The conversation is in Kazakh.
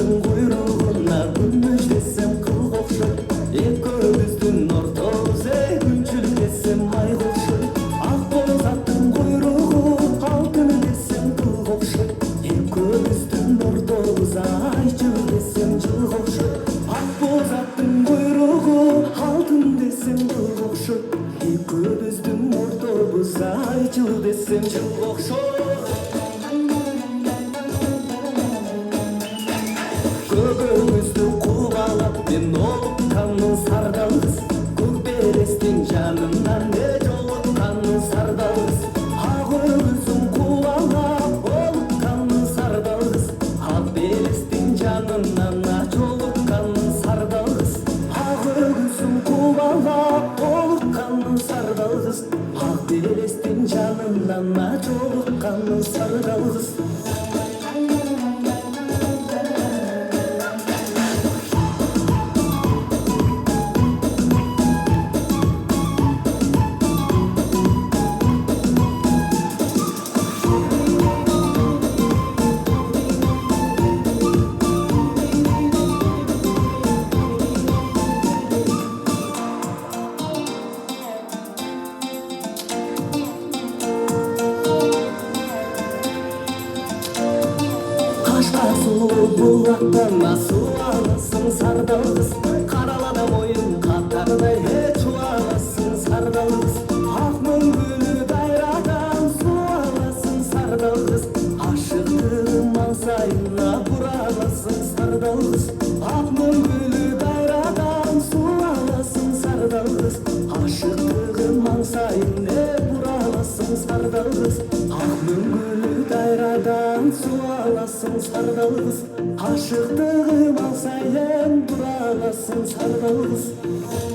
аттың құйрығына күміш десем қыл қоқшыр. Екеуміздің ортамыз күншіл десем ай қоқшыр. Ақ боз аттың құйрығы алтын десем қыл қоқшыр. Екеуміздің ортамыз айчыл десем жыл қоқшыр. Ақ боз аттың құйрығы алтын десем қыл қоқшыр. Екеуміздің ортамыз айчыл десем жыл қоқшыр. Көгөңүздү кубалап мен олукканмын сардалгыз. Көкбелестин жанынан не жолукканмын сардалгыз. Ак өгүзүн кубалап олукканмын сардалгыз. Ак белестин жанынан жолукканмын сардалгыз. Ак өгүзүн кубалап олукканмын сардалгыз. Ак белестин жанынан жолукканмын сардалгыз. Суу булактан суу аласың сардалгыз. Каралада моюн катардай чуу аласың сардалгыз. Ак мөңгүлү дайрадан суу аласың сардалгыз. Ашыктыгым аңсайына бура аласың сардалгыз. Ак мөңгүлү дайрадан суу аласың сардалгыз. Ашыктыгым аңсайына бура аласың сардалгыз. Ак мөңгүлү дайрадан суу аласың сардалгыз. Ашыктыгым аңсайын бура аласың сардалгыз.